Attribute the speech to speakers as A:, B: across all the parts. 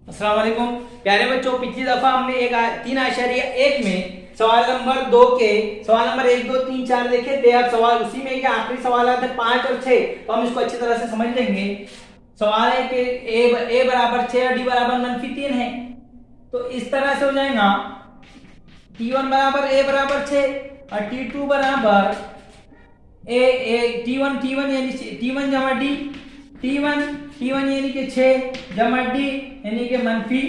A: अस्सलाम वालेकुम प्यारे बच्चों, पिछली दफा हमने 3.1 में सवाल नंबर 2 के सवाल नंबर 1, 2, 3, 4 देखे थे। अब सवाल उसी में के आखिरी सवाल थे 5 और 6, तो हम इसको अच्छी तरह से समझ लेंगे। सवाल है कि a बराबर 6 और d बराबर -3 है, तो इस तरह से हो जाएगा t1 बराबर a बराबर 6 और t2 बराबर t1 यानी t1 जमा d, t1 यानी कि 6 जमा d यानी कि -3।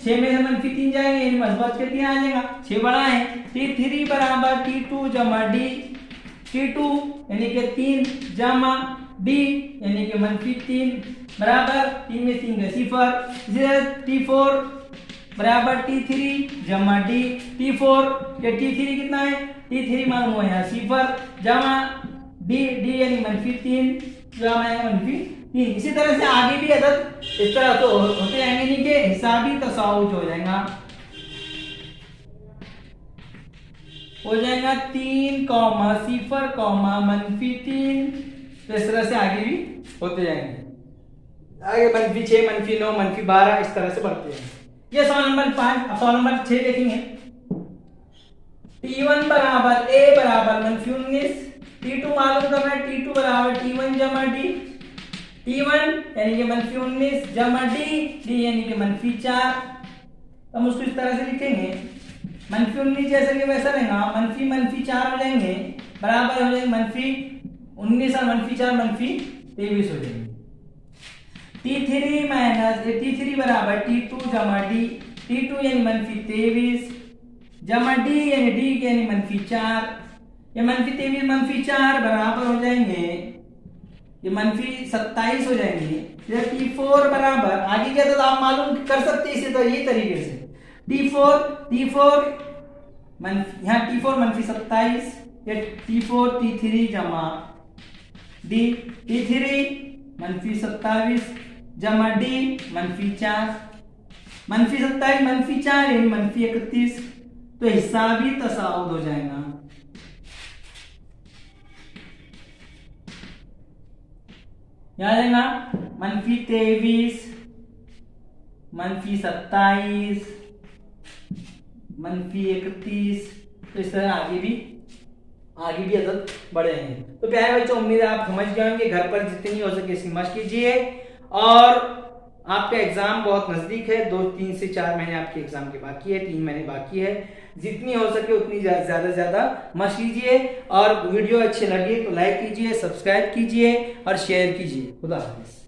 A: 6 में से -3 जाएंगे यानी बच के 3 आ जाएगा, 6 बड़ा है। t3 बराबर t2 जमा d, t2 यानी कि 3 जमा d यानी कि -3 बराबर 3 में 3 का 0। t4 बराबर t3 जमा d, t4 या t3 कितना है, t3 मालूम हुआ यहाँ 0 जमा d यानी -3 जमा -3। इसी तरह से आगे भी अदद इस तरह तो होते जाएंगे, नहीं के हिसाबी तसाउच हो जाएगा 3, 0, -3। तो इस तरह से आगे भी होते जाएंगे, आगे -6, -9, -12 इस तरह से बढ़ते हैं। ये सवाल नंबर 5। अब सवाल नंबर 6 देखेंगे। t1 बराबर a बराबर -19, t2 मालूम करना है, t2 बराबर t1 जमा d, t1 यानी कि -19 जमा d यानी कि -4। हम उसको इस तरह से लिखेंगे, -19 जैसे कि वैसा रहेगा, -4 हो जाएंगे बराबर हो जाएंगे -19 और -4 -23 हो जाएंगे। t3 बराबर t2 जमा d, t2 यानी -23 जमा d यानी d यानी -4। ये -23 -4 बराबर हो जाएंगे, ये -27 हो जाएंगे। फिर t4 बराबर आगे क्या तो आप मालूम कर सकते हैं इसी तरह ये तरीके से। t4 यहाँ t4 -27, ये t4 t3 जमा d, t3 -27 जमा d -4, -27 -4 यानी -31। तो हिसाबी तसाउद हो जाएगा, याद है ना, -23 -27 -31। तो इस तरह आगे भी अदद बढ़े हैं। तो प्यारे बच्चों, उम्मीद है आप समझ गए होंगे। घर पर जितनी हो सके इसकी मशक कीजिए, और आपका एग्जाम बहुत नजदीक है, 3 से 4 महीने आपके एग्जाम के बाकी है, 3 महीने बाकी है। जितनी हो सके उतनी ज्यादा से ज्यादा मशक कीजिए, और वीडियो अच्छे लगे तो लाइक कीजिए, सब्सक्राइब कीजिए और शेयर कीजिए। खुदा हाफिज।